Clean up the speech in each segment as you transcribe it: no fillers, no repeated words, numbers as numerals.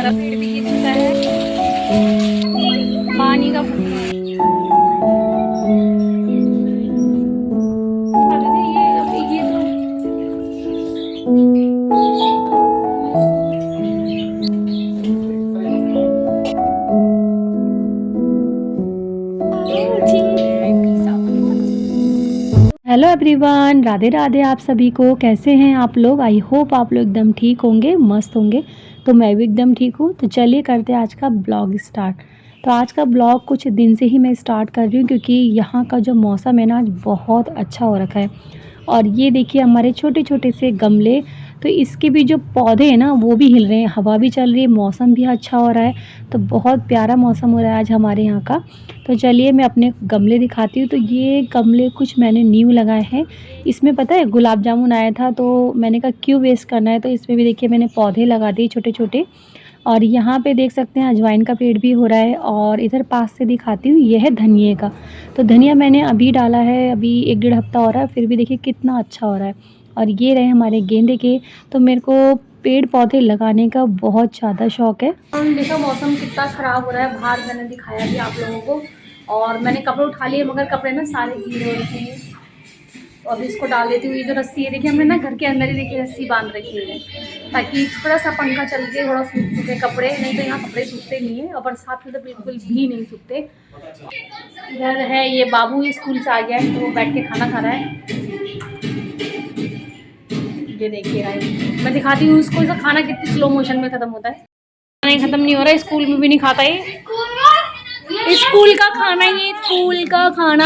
का पेड़ भी ये दिखता है, पानी का ये तो हेलो एवरीवन, राधे राधे। आप सभी को कैसे हैं आप लोग? आई होप आप लोग एकदम ठीक होंगे, मस्त होंगे। तो मैं भी एकदम ठीक हूँ। तो चलिए करते हैं आज का ब्लॉग स्टार्ट। तो आज का ब्लॉग कुछ दिन से ही मैं स्टार्ट कर रही हूँ क्योंकि यहाँ का जो मौसम है ना आज बहुत अच्छा हो रखा है। और ये देखिए हमारे छोटे छोटे से गमले, तो इसके भी जो पौधे हैं ना वो भी हिल रहे हैं, हवा भी चल रही है, मौसम भी अच्छा हो रहा है। तो बहुत प्यारा मौसम हो रहा है आज हमारे यहाँ का। तो चलिए मैं अपने गमले दिखाती हूँ। तो ये गमले कुछ मैंने न्यू लगाए हैं। इसमें पता है गुलाब जामुन आया था तो मैंने कहा क्यों वेस्ट करना है, तो इसमें भी देखिए मैंने पौधे लगा दिए छोटे छोटे। और यहाँ पे देख सकते हैं अजवाइन का पेड़ भी हो रहा है। और इधर पास से दिखाती हूँ, ये है धनिए का। तो धनिया मैंने अभी डाला है, अभी 1 डेढ़ हफ्ता हो रहा है, फिर भी देखिए कितना अच्छा हो रहा है। और ये रहे हमारे गेंदे के। तो मेरे को पेड़ पौधे लगाने का बहुत ज़्यादा शौक़ है। देखो मौसम कितना ख़राब हो रहा है बाहर, मैंने दिखाया भी आप लोगों को। और मैंने कपड़े उठा लिए मगर कपड़े ना सारे गीले हो रखे हैं। तो अभी इसको डाल देती हूँ। ये जो रस्सी है देखिए, हमने ना घर के अंदर ही देखिए रस्सी बांध रखी है ताकि थोड़ा सा पंखा चल के थोड़ा सूख सूखे कपड़े, नहीं तो यहाँ कपड़े सूखते नहीं है और बरसात में तो बिल्कुल भी नहीं सूखते। इधर है ये बाबू स्कूल से आ गया है तो वो बैठ के खाना खा रहा है। ये देखिए गाइस, मैं दिखाती हूँ उसको, इसका खाना कितनी स्लो मोशन में ख़त्म होता है। नहीं ख़त्म नहीं हो रहा है, स्कूल में भी नहीं खाता ये। स्कूल का खाना, ये स्कूल का खाना।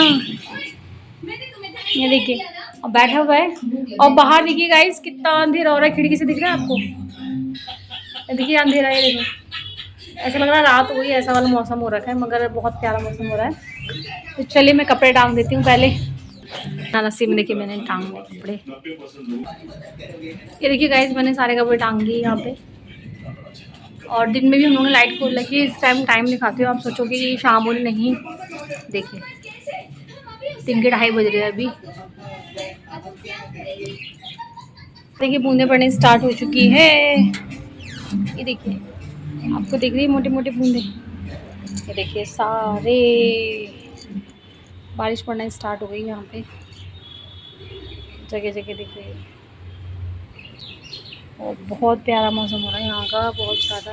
ये देखिए और बैठा हुआ है। और बाहर देखिए गाइस कितना अंधेरा हो रहा है, खिड़की से दिख रहा है आपको? ये देखिए अंधेरा है, देखो ऐसा लग रहा है रात हुई, ऐसा वाला मौसम हो रखा है मगर बहुत प्यारा मौसम हो रहा है। तो चलिए मैं कपड़े टांग देती हूँ पहले। नसी में देखिए मैंने टांग दिए कपड़े। ये देखिए गाइस मैंने सारे कपड़े टांग दिए यहाँ पे। और दिन में भी हम लोगों ने लाइट खोल रखी है। इस टाइम दिखाती हूँ, आप सोचोगे कि शाम हो रही, नहीं देखिए 3 के 2:30 बज रहे हैं अभी। देखिए बूंदे पड़ने स्टार्ट हो चुकी है। ये देखिए आपको दिख रही है मोटे मोटे बूंदे। ये देखिए सारे बारिश पड़ना स्टार्ट हो गई, यहाँ पे जगह जगह दिख रही है। और बहुत प्यारा मौसम हो रहा है यहाँ का, बहुत ज़्यादा।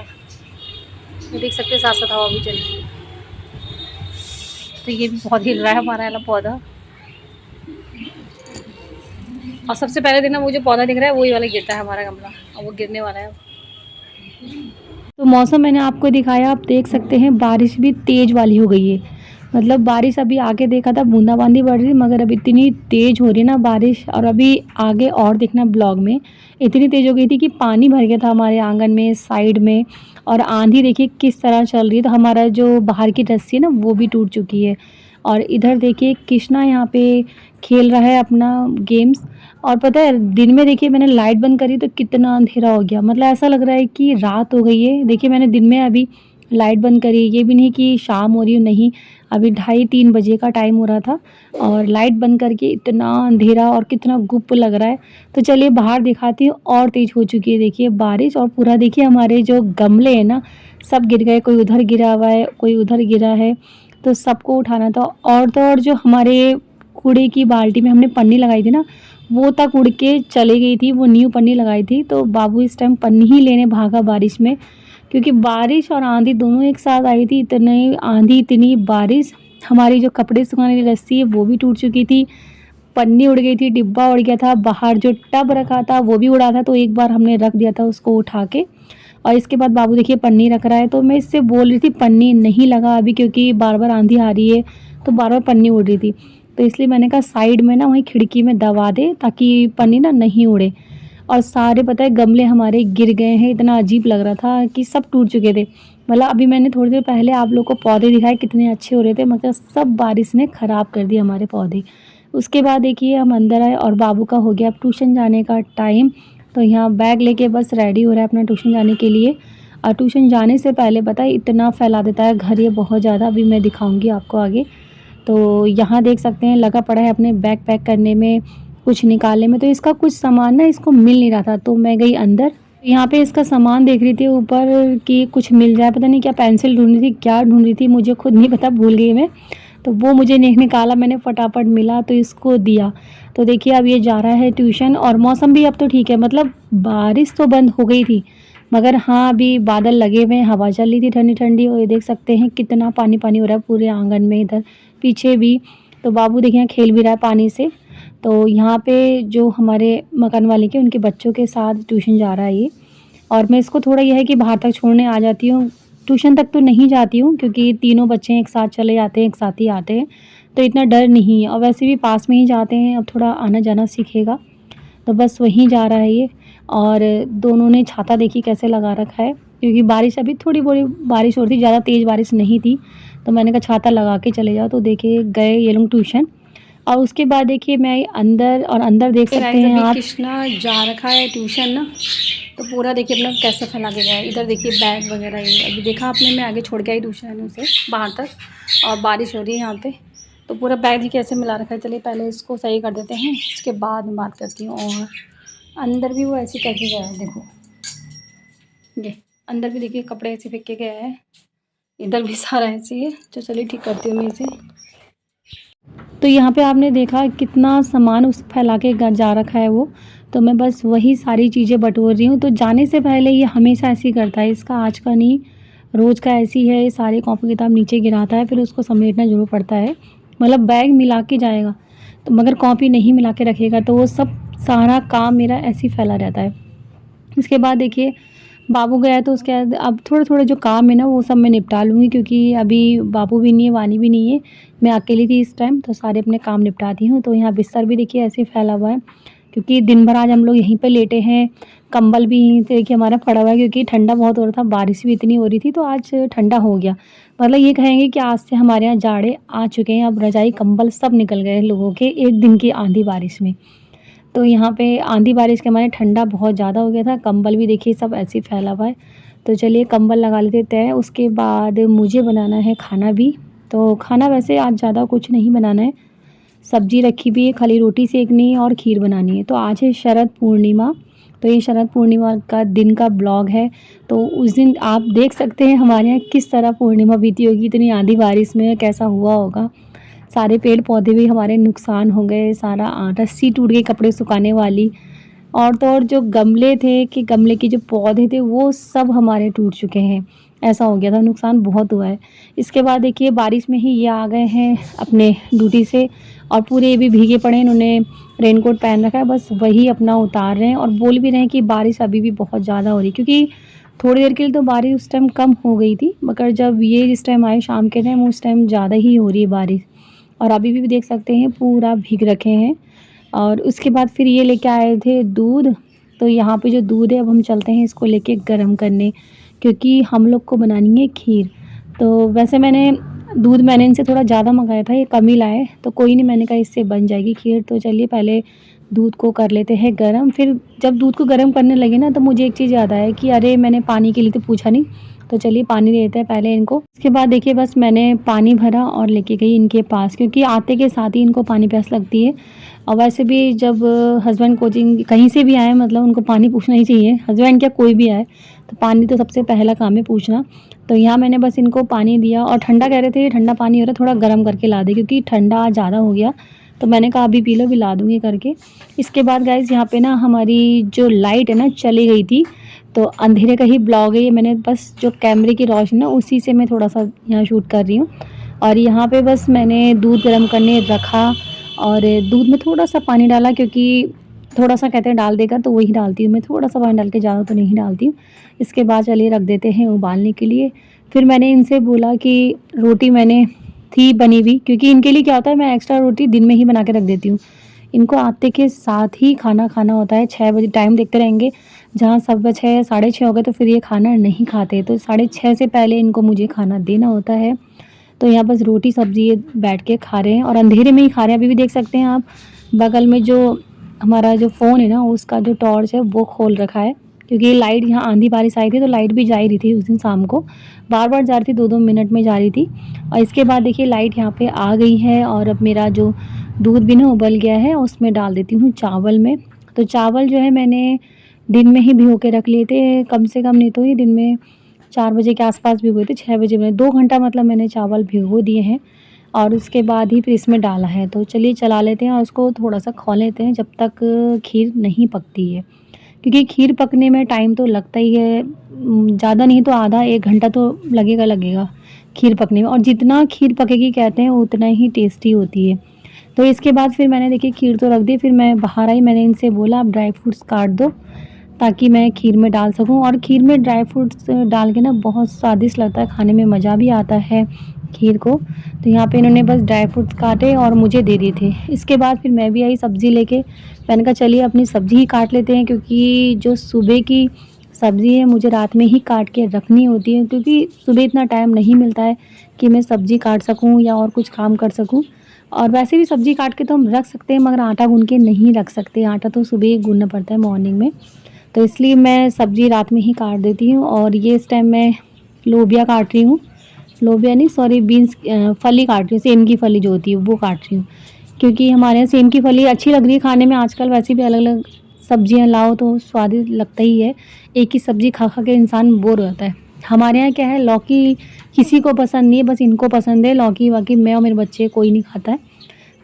ये देख सकते हैं साथ साथ हवा भी चल रही है। तो ये भी बहुत हिल रहा है हमारा वाला पौधा। और सबसे पहले दिन ना वो जो पौधा दिख रहा है वही वाला गिरता है हमारा गमला, और वो गिरने वाला है। तो मौसम मैंने आपको दिखाया, आप देख सकते हैं बारिश भी तेज़ वाली हो गई है। मतलब बारिश अभी आगे देखा था बूंदाबांदी बढ़ रही, मगर अब इतनी तेज़ हो रही है ना बारिश। और अभी आगे और देखना ब्लॉग में इतनी तेज़ हो गई थी कि पानी भर गया था हमारे आंगन में, साइड में। और आंधी देखिए किस तरह चल रही है। तो हमारा जो बाहर की रस्सी है ना वो भी टूट चुकी है। और इधर देखिए कृष्णा यहाँ पे खेल रहा है अपना गेम्स। और पता है दिन में देखिए मैंने लाइट बंद करी तो कितना अंधेरा हो गया, मतलब ऐसा लग रहा है कि रात हो गई है। देखिए मैंने दिन में अभी लाइट बंद करी, ये भी नहीं कि शाम हो रही हो, नहीं अभी 2:30-3 बजे का टाइम हो रहा था। और लाइट बंद करके इतना अंधेरा और कितना गुप्त लग रहा है। तो चलिए बाहर दिखाती हूँ, और तेज़ हो चुकी है देखिए बारिश। और पूरा देखिए हमारे जो गमले हैं ना सब गिर गए, कोई उधर गिरा हुआ है कोई उधर गिरा है। तो सबको उठाना था। और तो और जो हमारे कूड़े की बाल्टी में हमने पन्नी लगाई थी ना वो तक उड़ के चली गई थी, वो न्यू पन्नी लगाई थी। तो बाबू इस टाइम पन्नी ही लेने भागा बारिश में, क्योंकि बारिश और आंधी दोनों एक साथ आई थी। इतनी आंधी इतनी बारिश, हमारी जो कपड़े सुखाने की रस्सी है वो भी टूट चुकी थी, पन्नी उड़ गई थी, डिब्बा उड़ गया था, बाहर जो टब रखा था वो भी उड़ा था। तो एक बार हमने रख दिया था उसको उठा के। और इसके बाद बाबू देखिए पन्नी रख रहा है। तो मैं इससे बोल रही थी पन्नी नहीं लगा अभी, क्योंकि बार बार आंधी आ रही है तो बार बार पन्नी उड़ रही थी। तो इसलिए मैंने कहा साइड में ना वहीं खिड़की में दबा दे ताकि पन्नी ना नहीं उड़े। और सारे पता है गमले हमारे गिर गए हैं, इतना अजीब लग रहा था कि सब टूट चुके थे। मतलब अभी मैंने थोड़ी देर पहले आप लोग को पौधे दिखाए कितने अच्छे हो रहे थे, मगर सब बारिश ने ख़राब कर दिए हमारे पौधे। उसके बाद देखिए हम अंदर आए और बाबू का हो गया अब ट्यूशन जाने का टाइम। तो यहाँ बैग लेके बस रेडी हो रहा है अपना ट्यूशन जाने के लिए। और ट्यूशन जाने से पहले पता है इतना फैला देता है घर ये बहुत ज़्यादा, अभी मैं दिखाऊंगी आपको आगे। तो यहाँ देख सकते हैं लगा पड़ा है अपने बैग पैक करने में, कुछ निकालने में। तो इसका कुछ सामान ना इसको मिल नहीं रहा था, तो मैं गई अंदर यहाँ पे इसका सामान देख रही थी ऊपर कि कुछ मिल जाए, पता नहीं क्या पेंसिल ढूँढ रही थी, क्या ढूँढ रही थी मुझे खुद नहीं पता, भूल गई मैं। तो वो मुझे नहीं निकाला मैंने, फटाफट मिला तो इसको दिया। तो देखिए अब ये जा रहा है ट्यूशन और मौसम भी अब तो ठीक है, मतलब बारिश तो बंद हो गई थी मगर हाँ अभी बादल लगे हुए हैं, हवा चल रही थी ठंडी-ठंडी और ये देख सकते हैं कितना पानी-पानी हो रहा है पूरे आँगन में, इधर पीछे भी। तो बाबू देखिए खेल भी रहा है पानी से। तो यहाँ पे जो हमारे मकान मालिक हैं उनके बच्चों के साथ ट्यूशन जा रहा है ये। और मैं इसको थोड़ा ये है कि बाहर तक छोड़ने आ जाती हूँ, ट्यूशन तक तो नहीं जाती हूँ क्योंकि तीनों बच्चे एक साथ चले जाते हैं, एक साथ ही आते हैं, तो इतना डर नहीं है और वैसे भी पास में ही जाते हैं, अब थोड़ा आना-जाना सीखेगा, तो बस वहीं जा रहा है ये। और दोनों ने छाता देखिए कैसे लगा रखा है क्योंकि बारिश अभी थोड़ी-बड़ी बारिश हो रही थी, ज़्यादा तेज़ बारिश नहीं थी, तो मैंने कहा छाता लगा के चले जाओ, तो देखिए गए ये लोग ट्यूशन। और उसके बाद देखिए मैं अंदर और अंदर देख सकते हैं आप, कृष्णा जा रखा है ट्यूशन ना, तो पूरा देखिए अपना कैसे फैला के गया है। इधर देखिए बैग वगैरह ये अभी देखा आपने, मैं आगे छोड़ के आई ट्यूशन उसे बाहर तक और बारिश हो रही है यहाँ पे, तो पूरा बैग देखिए कैसे मिला रखा है। चलिए पहले इसको सही कर देते हैं, उसके बाद मैं बात करती हूँ। और अंदर भी वो ऐसे करके गया है, देखो ये अंदर भी देखिए कपड़े ऐसे फेंक के गया है, इधर भी सारा ऐसे ही है। तो चलिए ठीक करती हूँ मैं इसे। तो यहाँ पे आपने देखा कितना सामान उस फैला के जा रखा है वो, तो मैं बस वही सारी चीज़ें बटोर रही हूँ। तो जाने से पहले ये हमेशा ऐसे ही करता है, इसका आज का नहीं रोज़ का ऐसी है, ये सारे कॉपी किताब नीचे गिराता है, फिर उसको समेटना ज़रूर पड़ता है। मतलब बैग मिला के जाएगा तो मगर कॉपी नहीं मिला के रखेगा, तो वो सब सारा काम मेरा ऐसे ही फैला रहता है। इसके बाद देखिए बाबू गया है तो उसके बाद अब थोड़े-थोड़े जो काम है ना वो सब मैं निपटा लूँगी क्योंकि अभी बाबू भी नहीं है, वानी भी नहीं है, मैं अकेली थी इस टाइम, तो सारे अपने काम निपटाती हूँ। तो यहाँ बिस्तर भी देखिए ऐसे ही फैला हुआ है क्योंकि दिन भर आज हम लोग यहीं पे लेटे हैं, कंबल भी यहीं पे देखिए हमारा पड़ा हुआ है क्योंकि ठंडा बहुत हो रहा था, बारिश भी इतनी हो रही थी, तो आज ठंडा हो गया। मतलब ये कहेंगे कि आज से हमारे यहाँ जाड़े आ चुके हैं, अब रज़ाई कंबल सब निकल गए हैं लोगों के 1 दिन की आंधी बारिश में। तो यहाँ पे आंधी बारिश के मारे ठंडा बहुत ज़्यादा हो गया था, कंबल भी देखिए सब ऐसे ही फैला हुआ है। तो चलिए कंबल लगा लेते हैं। उसके बाद मुझे बनाना है खाना भी, तो खाना वैसे आज ज़्यादा कुछ नहीं बनाना है, सब्ज़ी रखी भी है, खाली रोटी सेकनी है और खीर बनानी है। तो आज है शरद पूर्णिमा, तो ये शरद पूर्णिमा का दिन का ब्लॉग है, तो उस दिन आप देख सकते हैं हमारे यहाँ किस तरह पूर्णिमा बीती होगी, इतनी आंधी बारिश में कैसा हुआ होगा। सारे पेड़ पौधे भी हमारे नुकसान हो गए, सारा रस्सी टूट गई कपड़े सुखाने वाली, और तो और जो गमले थे कि गमले के जो पौधे थे वो सब हमारे टूट चुके हैं, ऐसा हो गया था, नुकसान बहुत हुआ है। इसके बाद देखिए बारिश में ही ये आ गए हैं अपने ड्यूटी से और पूरे ये भी भीगे पड़े हैं, इन्होंने रेनकोट पहन रखा है, बस वही अपना उतार रहे हैं और बोल भी रहे हैं कि बारिश अभी भी बहुत ज़्यादा हो रही है क्योंकि थोड़ी देर के लिए तो बारिश उस टाइम कम हो गई थी, मगर जब ये जिस टाइम आए शाम के टाइम उस टाइम ज़्यादा ही हो रही है बारिश। और अभी भी देख सकते हैं पूरा भीग रखे हैं। और उसके बाद फिर ये लेके आए थे दूध, तो यहाँ पे जो दूध है अब हम चलते हैं इसको लेके गरम करने क्योंकि हम लोग को बनानी है खीर। तो वैसे मैंने इनसे थोड़ा ज़्यादा मंगाया था, ये कम ही लाए, तो कोई नहीं, मैंने कहा इससे बन जाएगी खीर। तो चलिए पहले दूध को कर लेते हैं गरम, फिर जब दूध को गरम करने लगे ना तो मुझे एक चीज़ याद आया कि अरे मैंने पानी के लिए तो पूछा नहीं, तो चलिए पानी दे देते हैं पहले इनको। उसके बाद देखिए बस मैंने पानी भरा और लेके गई इनके पास क्योंकि आते के साथ ही इनको पानी प्यास लगती है। और वैसे भी जब हस्बैंड कोचिंग कहीं से भी आए मतलब उनको पानी पूछना ही चाहिए, हस्बैंड क्या कोई भी आए, तो पानी तो सबसे पहला काम है पूछना। तो यहाँ मैंने बस इनको पानी दिया और ठंडा कह रहे थे, ठंडा पानी हो रहा है थोड़ा गर्म करके ला दे क्योंकि ठंडा ज़्यादा हो गया, तो मैंने कहा अभी पी लो, भी ला दूँगी करके। इसके बाद गाइज़ यहाँ पे ना हमारी जो लाइट है ना चली गई थी, तो अंधेरे का ही ब्लॉग है ये, मैंने बस जो कैमरे की रोशनी ना उसी से मैं थोड़ा-सा यहाँ शूट कर रही हूँ। और यहाँ पे बस मैंने दूध गर्म करने रखा और दूध में थोड़ा-सा पानी डाला क्योंकि थोड़ा-सा कहते हैं डाल देगा तो वही डालती हूँ मैं, थोड़ा-सा पानी डाल के, ज़्यादा तो नहीं डालती हूँ। इसके बाद चलिए रख देते हैं उबालने के लिए। फिर मैंने इनसे बोला कि रोटी मैंने थी बनी हुई क्योंकि इनके लिए क्या होता है मैं एक्स्ट्रा रोटी दिन में ही बना के रख देती हूँ। इनको आते के साथ ही खाना खाना होता है, 6 बजे टाइम देखते रहेंगे, जहाँ सवा 6 साढ़े 6 हो गए तो फिर ये खाना नहीं खाते, तो 6:30 से पहले इनको मुझे खाना देना होता है। तो यहाँ बस रोटी सब्ज़ी ये बैठ के खा रहे हैं और अंधेरे में ही खा रहे हैं। अभी भी देख सकते हैं आप बगल में जो हमारा जो फ़ोन है ना उसका जो टॉर्च है वो खोल रखा है क्योंकि लाइट, यहाँ आंधी बारिश आई थी तो लाइट भी जा ही रही थी उस दिन शाम को, बार-बार जा रही थी, 2-2 मिनट में जा रही थी। और इसके बाद देखिए लाइट यहाँ पे आ गई है और अब मेरा जो दूध भी ना उबल गया है, उसमें डाल देती हूँ चावल में। तो चावल जो है मैंने दिन में ही भिगो के रख लिए थे, कम से कम नहीं तो ये दिन में 4 बजे के आस-पास भिगोए थे, 6 बजे मैंने 2 घंटा मतलब मैंने चावल भिगो दिए हैं और उसके बाद ही फिर इसमें डाला है। तो चलिए चला लेते हैं और उसको थोड़ा-सा खौल लेते हैं जब तक खीर नहीं पकती है। क्योंकि खीर पकने में टाइम तो लगता ही है, ज़्यादा नहीं तो आधा 1 घंटा तो लगेगा खीर पकने में, और जितना खीर पकेगी कहते हैं उतना ही टेस्टी होती है। तो इसके बाद फिर मैंने देखिए खीर तो रख दी, फिर मैं बाहर आई, मैंने इनसे बोला आप ड्राई फ्रूट्स काट दो ताकि मैं खीर में डाल सकूं। और खीर में ड्राई फ्रूट्स डाल के ना बहुत स्वादिष्ट लगता है, खाने में मज़ा भी आता है खीर को। तो यहाँ पे इन्होंने बस ड्राई फ्रूट्स काटे और मुझे दे दिए थे। इसके बाद फिर मैं भी आई सब्ज़ी लेके, मैंने कहा चलिए अपनी सब्ज़ी ही काट लेते हैं, क्योंकि जो सुबह की सब्ज़ी है मुझे रात में ही काट के रखनी होती है, क्योंकि सुबह इतना टाइम नहीं मिलता है कि मैं सब्ज़ी काट सकूँ या और कुछ काम कर सकूँ। और वैसे भी सब्ज़ी काट के तो हम रख सकते हैं, मगर आटा गूँध के नहीं रख सकते, आटा तो सुबह ही गूँधना पड़ता है मॉर्निंग में। तो इसलिए मैं सब्ज़ी रात में ही काट देती हूँ। और ये इस टाइम मैं लोबिया काट रही हूँ, लोबिया नहीं सॉरी बीन्स फली काट रही हूँ, सेम की फली जो होती है वो काट रही हूँ, क्योंकि हमारे यहाँ सेम की फली अच्छी लग रही है खाने में। आजकल वैसे भी अलग अलग सब्जियाँ लाओ तो स्वादिष्ट लगता ही है, एक ही सब्ज़ी खा खा के इंसान बोर हो जाता है। हमारे यहाँ क्या है, लौकी किसी को पसंद नहीं है, बस इनको पसंद है लौकी, बाकी मैं और मेरे बच्चे कोई नहीं खाता है।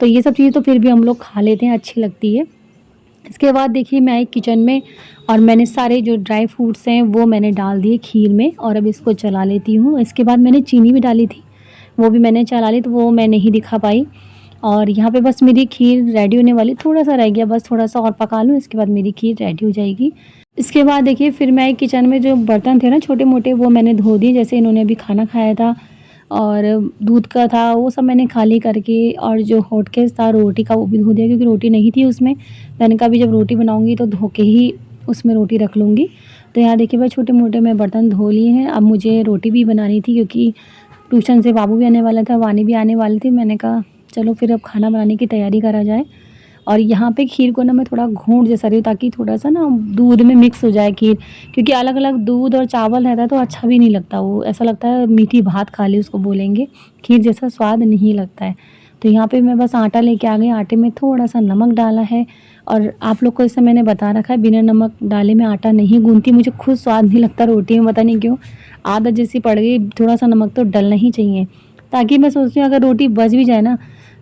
तो ये सब चीज़ें तो फिर भी हम लोग खा लेते हैं, अच्छी लगती है। इसके बाद देखिए मैं आई किचन में और मैंने सारे जो ड्राई फ्रूट्स हैं वो मैंने डाल दिए खीर में, और अब इसको चला लेती हूँ। इसके बाद मैंने चीनी भी डाली थी, वो भी मैंने चला ली, तो वो मैं नहीं दिखा पाई। और यहाँ पे बस मेरी खीर रेडी होने वाली, थोड़ा-सा रह गया, बस थोड़ा-सा और पका लूँ, इसके बाद मेरी खीर रेडी हो जाएगी। इसके बाद देखिए फिर मैं किचन में जो बर्तन थे ना छोटे-मोटे वो मैंने धो दिए, जैसे इन्होंने अभी खाना खाया था और दूध का था वो सब मैंने खाली करके, और जो हॉटकेस था रोटी का वो भी धो दिया, क्योंकि रोटी नहीं थी उसमें। मैंने कहा अभी जब रोटी बनाऊँगी तो धो के ही उसमें रोटी रख लूँगी। तो यहाँ देखिए भाई छोटे-मोटे मैं बर्तन धो लिए हैं। अब मुझे रोटी भी बनानी थी, क्योंकि ट्यूशन से बाबू भी आने वाला था, वानी भी आने वाली थी। मैंने कहा चलो फिर अब खाना बनाने की तैयारी करा जाए। और यहाँ पे खीर को ना मैं थोड़ा घूंट जैसा रही हूँ, ताकि थोड़ा-सा ना दूध में मिक्स हो जाए खीर, क्योंकि अलग-अलग दूध और चावल रहता है तो अच्छा भी नहीं लगता, वो ऐसा लगता है मीठी भात खा ली उसको बोलेंगे, खीर जैसा स्वाद नहीं लगता है। तो यहाँ पे मैं बस आटा लेके आ गई, आटे में थोड़ा-सा नमक डाला है, और आप लोग को इससे मैंने बता रखा है बिना नमक डाले मैं आटा नहीं गूँथती, मुझे खुद स्वाद नहीं लगता रोटी में, पता नहीं क्यों आदत जैसी पड़ गई। थोड़ा-सा नमक तो डलना ही चाहिए, ताकि मैं सोचती हूँ अगर रोटी बच भी जाए ना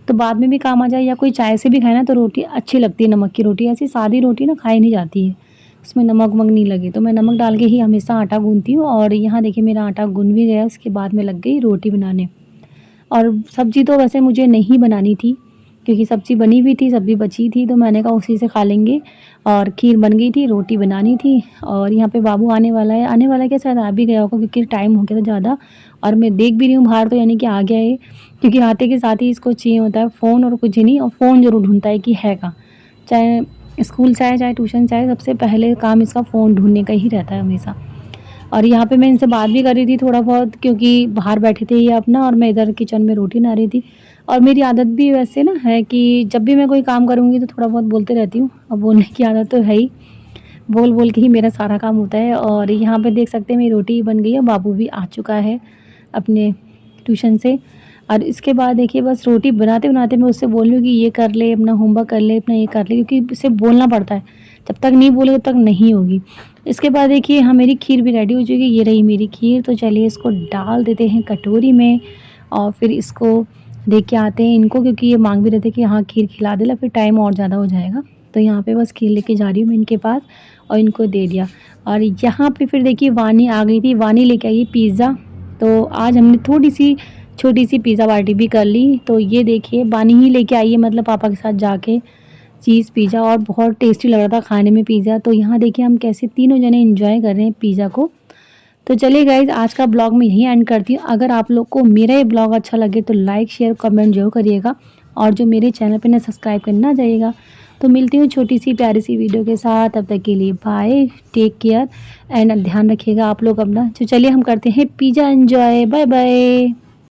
तो बाद में भी काम आ जाए, या कोई चाय से भी खाए ना तो रोटी अच्छी लगती है नमक की रोटी। ऐसी सादी रोटी ना खाई नहीं जाती है, उसमें नमक वमक नहीं लगे, तो मैं नमक डाल के ही हमेशा आटा गूँथती हूँ। और यहाँ देखिए मेरा आटा गुन भी गया, उसके बाद में लग गई रोटी बनाने। और सब्ज़ी तो वैसे मुझे नहीं बनानी थी, क्योंकि सब्ज़ी बनी हुई थी, सब्ज़ी बची थी, तो मैंने कहा उसी से खा लेंगे। और खीर बन गई थी, रोटी बनानी थी। और यहाँ पे बाबू आने वाला है, आने वाला है क्या, शायद आ भी गया होगा, क्योंकि टाइम हो गया था ज़्यादा। और मैं देख भी रही हूँ बाहर, तो यानी कि आ गया है, क्योंकि आते के साथ ही इसको चाहिए होता है फ़ोन और कुछ नहीं, और फ़ोन ज़रूर ढूँढता है कि है कहाँ। चाहे स्कूल से आए, चाहे ट्यूशन से आए, सबसे पहले काम इसका फ़ोन ढूँढने का ही रहता है हमेशा। और यहाँ पे मैं इनसे बात भी कर रही थी थोड़ा बहुत, क्योंकि बाहर बैठे थे ये अपना, और मैं इधर किचन में रोटी बना रही थी। और मेरी आदत भी वैसे ना है कि जब भी मैं कोई काम करूँगी तो थोड़ा बहुत बोलते रहती हूँ, अब बोलने की आदत तो है ही, बोल बोल के ही मेरा सारा काम होता है। और यहाँ पे देख सकते हैं मेरी रोटी बन गई है, बाबू भी आ चुका है अपने ट्यूशन से। और इसके बाद देखिए बस रोटी बनाते बनाते मैं उससे बोल रही हूँ कि ये कर ले, अपना होमवर्क कर ले, अपना ये कर ले, क्योंकि उसे बोलना पड़ता है, जब तक नहीं बोले तब तक नहीं होगी। इसके बाद देखिए हाँ मेरी खीर भी रेडी हो चुकी है, ये रही मेरी खीर। तो चलिए इसको डाल देते हैं कटोरी में, और फिर इसको दे के आते हैं इनको, क्योंकि ये मांग भी रहे थे कि हाँ खीर खिला दे ला, फिर टाइम और ज़्यादा हो जाएगा। तो यहाँ पे बस खीर लेके जा रही हूँ मैं इनके पास, और इनको दे दिया। और यहाँ पे फिर देखिए वानी आ गई थी, वानी लेके आई पिज़्ज़ा। तो आज हमने थोड़ी सी छोटी सी पिज़्ज़ा पार्टी भी कर ली। तो ये देखिए वानी ही लेके आई है, मतलब पापा के साथ जाके, चीज़ पिज़्ज़ा, और बहुत टेस्टी लग रहा था खाने में पिज़्ज़ा। तो यहाँ देखिए हम कैसे तीनों जने एंजॉय कर रहे हैं पिज़्ज़ा को। तो चलिए गाइज़ आज का ब्लॉग मैं यहीं एंड करती हूँ। अगर आप लोग को मेरा ये ब्लॉग अच्छा लगे तो लाइक शेयर कमेंट जरूर करिएगा, और जो मेरे चैनल पे ना सब्सक्राइब करना जाइएगा। तो मिलती हूँ छोटी सी प्यारी सी वीडियो के साथ, तब तक के लिए बाय, टेक केयर एंड ध्यान रखिएगा आप लोग अपना। तो चलिए हम करते हैं पिज़्ज़ा एंजॉय, बाय बाय।